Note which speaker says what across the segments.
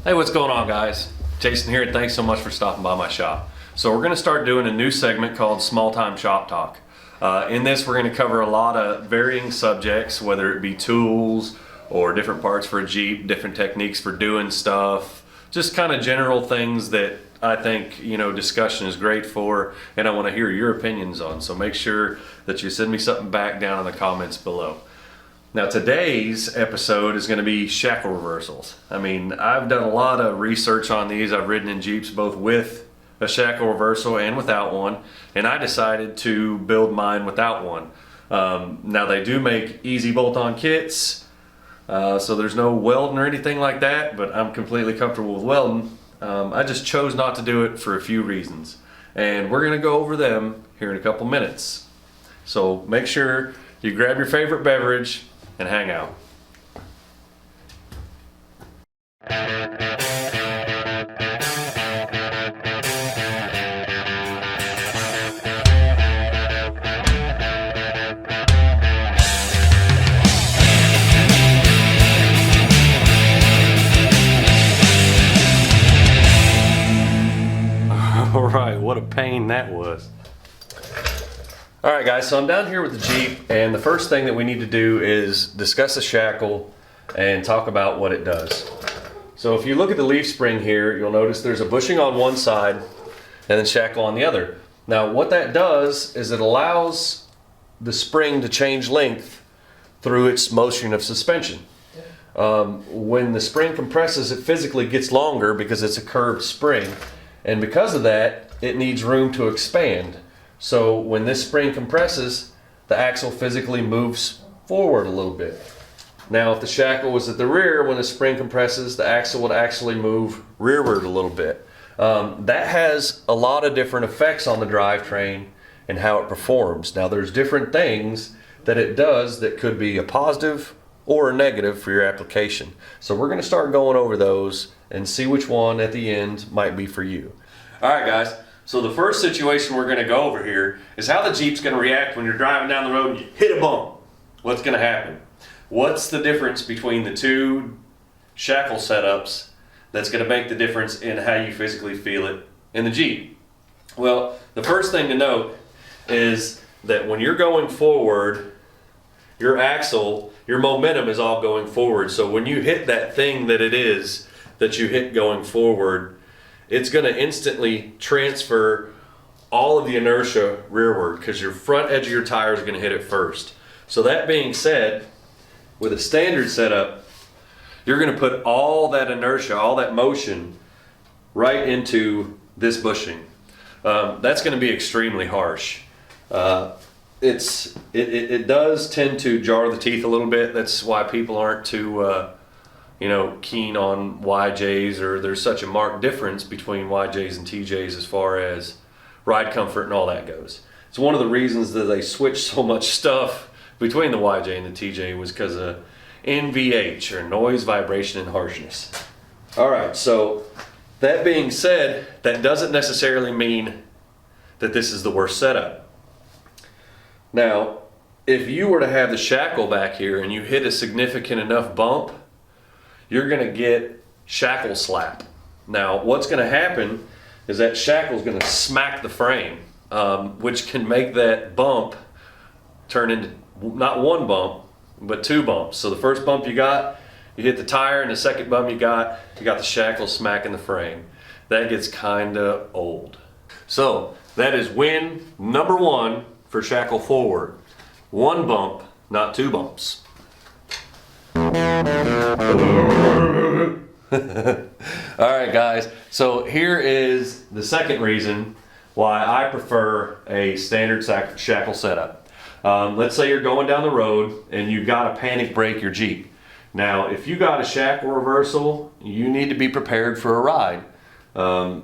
Speaker 1: Hey, what's going on, guys? Jason here, and thanks so much for stopping by my shop. So we're going to start doing a new segment called Small Time Shop Talk. In this, we're going to cover a lot of varying subjects, whether it be tools or different parts for a Jeep, different techniques for doing stuff, just kind of general things that I think, discussion is great for, and I want to hear your opinions on. So make sure that you send me something back down in the comments below. Now today's episode is going to be shackle reversals. I mean, I've done a lot of research on these. I've ridden in Jeeps both with a shackle reversal and without one, and I decided to build mine without one. Now they do make easy bolt-on kits, so there's no welding or anything like that, but I'm completely comfortable with welding. I just chose not to do it for a few reasons, and we're going to go over them here in a couple minutes. So make sure you grab your favorite beverage and hang out. All right, what a pain that was. All right, guys, so I'm down here with the Jeep, and the first thing that we need to do is discuss the shackle and talk about what it does. So if you look at the leaf spring here, you'll notice there's a bushing on one side and then shackle on the other. Now what that does is it allows the spring to change length through its motion of suspension. When the spring compresses, it physically gets longer because it's a curved spring, and because of that, it needs room to expand. So when this spring compresses, the axle physically moves forward a little bit. Now if the shackle was at the rear, when the spring compresses, the axle would actually move rearward a little bit. That has a lot of different effects on the drivetrain and how it performs. Now there's different things that it does that could be a positive or a negative for your application. So we're going to start going over those and see which one at the end might be for you. All right, guys. So the first situation we're going to go over here is how the Jeep's going to react when you're driving down the road and you hit a bump. What's going to happen? What's the difference between the two shackle setups that's going to make the difference in how you physically feel it in the Jeep? Well, the first thing to note is that when you're going forward, your axle, your momentum is all going forward. So when you hit that thing that it is that you hit going forward, it's going to instantly transfer all of the inertia rearward because your front edge of your tire is going to hit it first. So that being said, with a standard setup, you're going to put all that inertia, all that motion right into this bushing. That's going to be extremely harsh. It does tend to jar the teeth a little bit. That's why people aren't too keen on YJs, or there's such a marked difference between YJs and TJs as far as ride comfort and all that goes. It's one of the reasons that they switched so much stuff between the YJ and the TJ was because of NVH, or noise, vibration, and harshness. All right, so that being said, that doesn't necessarily mean that this is the worst setup. Now, if you were to have the shackle back here and you hit a significant enough bump, you're going to get shackle slap. Now what's going to happen is that shackle is going to smack the frame, which can make that bump turn into not one bump but two bumps. So the first bump you hit the tire, and the second bump you got the shackle smacking the frame. That gets kind of old. So that is win number one for shackle forward. One bump, not two bumps. Alright, guys, so here is the second reason why I prefer a standard shackle setup. Let's say you're going down the road and you've got to panic brake your Jeep. Now if you got a shackle reversal, you need to be prepared for a ride.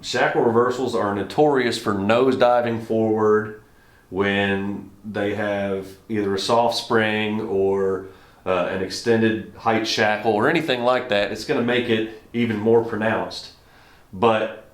Speaker 1: Shackle reversals are notorious for nosediving forward when they have either a soft spring or an extended height shackle or anything like that. It's going to make it even more pronounced. But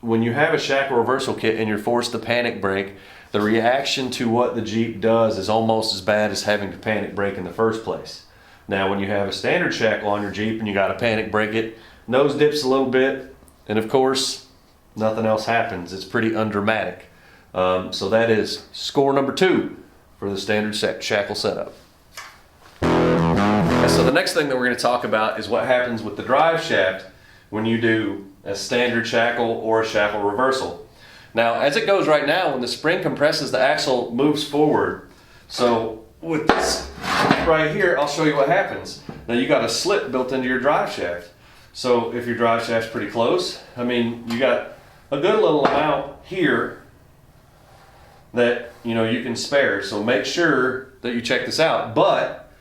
Speaker 1: when you have a shackle reversal kit and you're forced to panic brake, the reaction to what the Jeep does is almost as bad as having to panic brake in the first place. Now when you have a standard shackle on your Jeep and you got to panic brake it, nose dips a little bit, and of course, nothing else happens. It's pretty undramatic. So that is score number 2 for the standard shackle setup. So the next thing that we're going to talk about is what happens with the drive shaft when you do a standard shackle or a shackle reversal. Now, as it goes right now, when the spring compresses, the axle moves forward. So with this right here, I'll show you what happens. Now you got a slit built into your drive shaft. So if your drive shaft's pretty close, I mean, you got a good little amount here that you can spare. So make sure that you check this out. But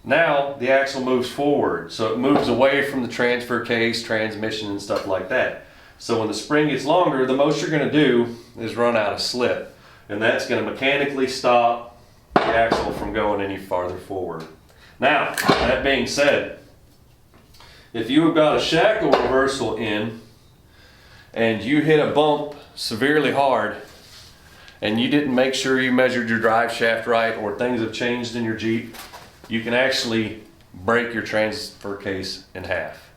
Speaker 1: now the axle moves forward, so it moves away from the transfer case, transmission, and stuff like that. So when the spring gets longer, the most you're going to do is run out of slip, and that's going to mechanically stop the axle from going any farther forward. Now, that being said, if you have got a shackle reversal in and you hit a bump severely hard and you didn't make sure you measured your drive shaft right, or things have changed in your Jeep, you can actually break your transfer case in half.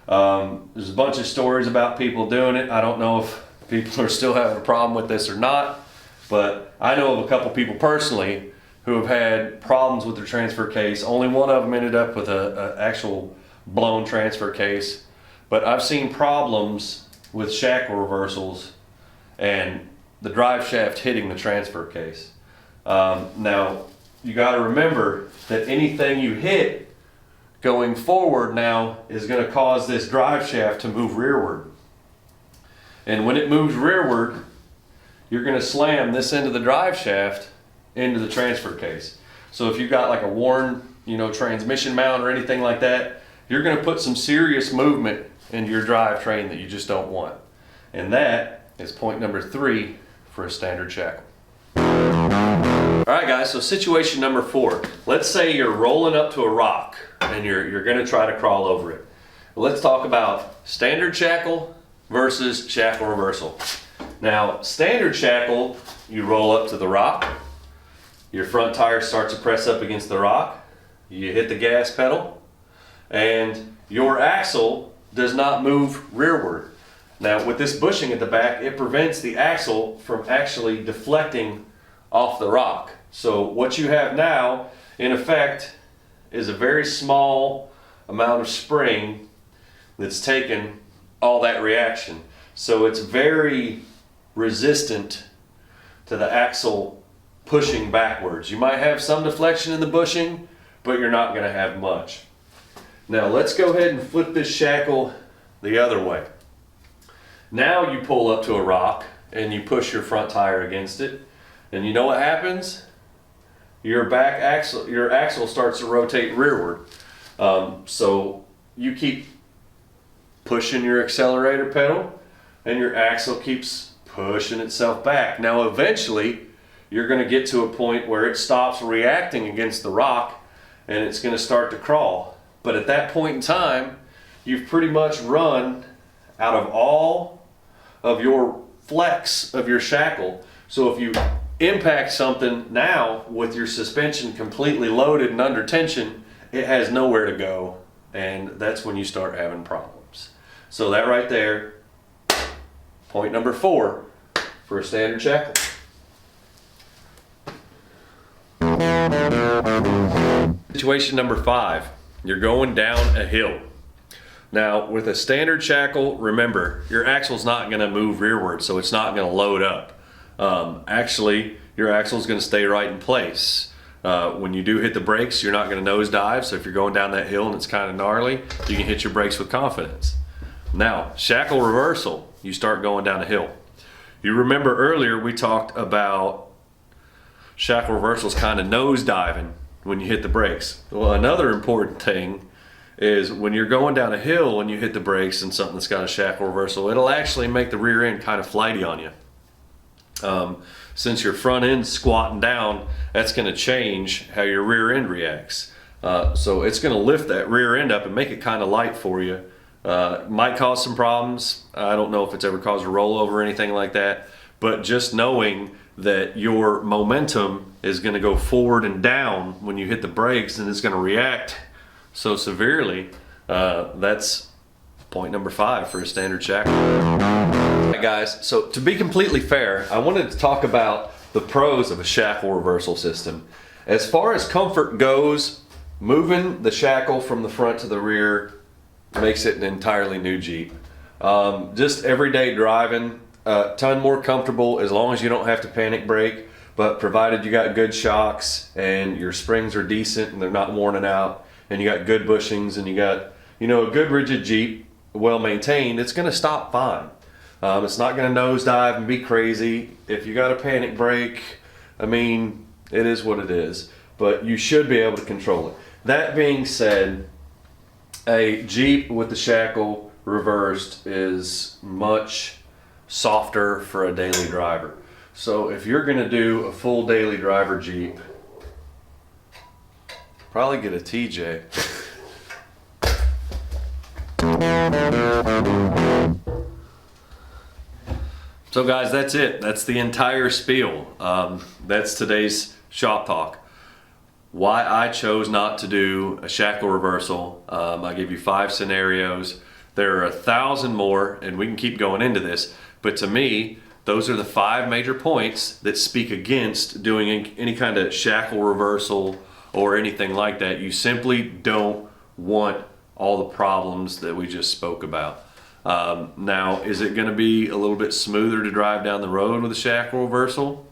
Speaker 1: There's a bunch of stories about people doing it. I don't know if people are still having a problem with this or not, but I know of a couple people personally who have had problems with their transfer case. Only one of them ended up with a actual blown transfer case, but I've seen problems with shackle reversals and the drive shaft hitting the transfer case. Now, you got to remember that anything you hit going forward now is going to cause this drive shaft to move rearward. And when it moves rearward, you're going to slam this end of the drive shaft into the transfer case. So if you've got like a worn, transmission mount or anything like that, you're going to put some serious movement into your drivetrain that you just don't want. And that is point number 3 for a standard shackle. All right, guys, so situation number 4. Let's say you're rolling up to a rock and you're going to try to crawl over it. Let's talk about standard shackle versus shackle reversal. Now, standard shackle, you roll up to the rock, your front tire starts to press up against the rock, you hit the gas pedal, and your axle does not move rearward. Now, with this bushing at the back, it prevents the axle from actually deflecting off the rock. So what you have now, in effect, is a very small amount of spring that's taken all that reaction. So it's very resistant to the axle pushing backwards. You might have some deflection in the bushing, but you're not going to have much. Now let's go ahead and flip this shackle the other way. Now you pull up to a rock and you push your front tire against it, and you know what happens? Your axle starts to rotate rearward. So you keep pushing your accelerator pedal and your axle keeps pushing itself back. Now eventually you're going to get to a point where it stops reacting against the rock and it's going to start to crawl. But at that point in time, you've pretty much run out of all of your flex of your shackle. So if you impact something now with your suspension completely loaded and under tension, it has nowhere to go, and that's when you start having problems. So that right there, point number 4 for a standard shackle. Situation number 5, you're going down a hill. Now with a standard shackle, remember, your axle's not going to move rearward, so it's not going to load up. Actually, your axle is going to stay right in place. When you do hit the brakes, you're not going to nosedive, so if you're going down that hill and it's kind of gnarly, you can hit your brakes with confidence. Now, shackle reversal, you start going down a hill. You remember earlier we talked about shackle reversals kind of nosediving when you hit the brakes. Well, another important thing is when you're going down a hill and you hit the brakes and something that's got a shackle reversal, it'll actually make the rear end kind of flighty on you. Since your front end's squatting down, that's going to change how your rear end reacts. So it's going to lift that rear end up and make it kind of light for you. Might cause some problems. I don't know if it's ever caused a rollover or anything like that, but just knowing that your momentum is going to go forward and down when you hit the brakes and it's going to react so severely, that's point number 5 for a standard shackle. Alright guys, so to be completely fair, I wanted to talk about the pros of a shackle reversal system. As far as comfort goes, moving the shackle from the front to the rear makes it an entirely new Jeep. Just everyday driving, a ton more comfortable as long as you don't have to panic brake, but provided you got good shocks and your springs are decent and they're not worn out, and you got good bushings and you got, you know, a good rigid Jeep, well maintained, it's going to stop fine. It's not going to nosedive and be crazy. If you got a panic brake, I mean, it is what it is, but you should be able to control it. That being said, a Jeep with the shackle reversed is much softer for a daily driver. So if you're going to do a full daily driver Jeep, probably get a TJ. So guys, that's it. That's the entire spiel. That's today's shop talk. Why I chose not to do a shackle reversal. I gave you 5 scenarios. There are 1,000 more, and we can keep going into this, but to me, those are the 5 major points that speak against doing any kind of shackle reversal or anything like that. You simply don't want all the problems that we just spoke about. Now, is it going to be a little bit smoother to drive down the road with a shackle reversal?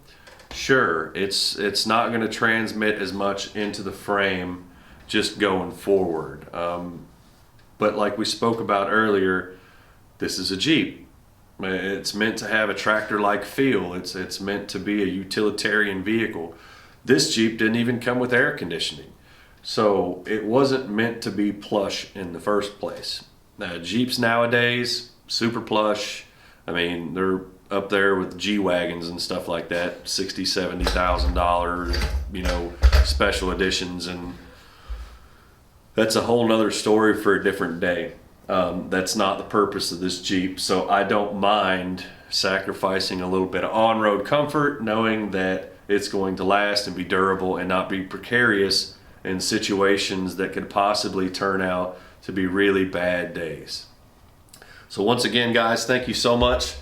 Speaker 1: Sure, it's not going to transmit as much into the frame just going forward. But like we spoke about earlier, this is a Jeep. It's meant to have a tractor-like feel. It's meant to be a utilitarian vehicle. This Jeep didn't even come with air conditioning, so it wasn't meant to be plush in the first place. Now, Jeeps nowadays, super plush. I mean, they're up there with G-Wagons and stuff like that, $60,000, $70,000, you know, special editions, and that's a whole nother story for a different day. That's not the purpose of this Jeep, so I don't mind sacrificing a little bit of on-road comfort, knowing that it's going to last and be durable and not be precarious in situations that could possibly turn out to be really bad days. So once again, guys, thank you so much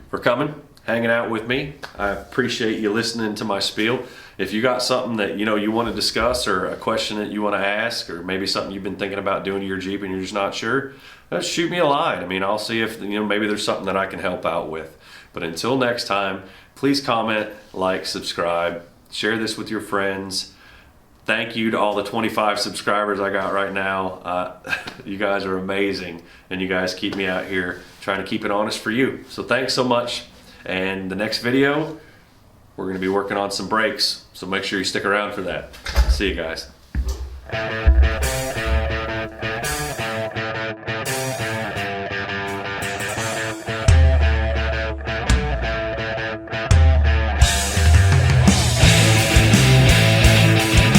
Speaker 1: for coming, hanging out with me. I appreciate you listening to my spiel. If you got something that you want to discuss, or a question that you want to ask, or maybe something you've been thinking about doing to your Jeep and you're just not sure, shoot me a line. I mean, I'll see if maybe there's something that I can help out with. But until next time, please comment, like, subscribe, share this with your friends. Thank you to all the 25 subscribers I got right now. You guys are amazing, and you guys keep me out here trying to keep it honest for you. So thanks so much. And the next video, we're going to be working on some brakes, so make sure you stick around for that. See you guys.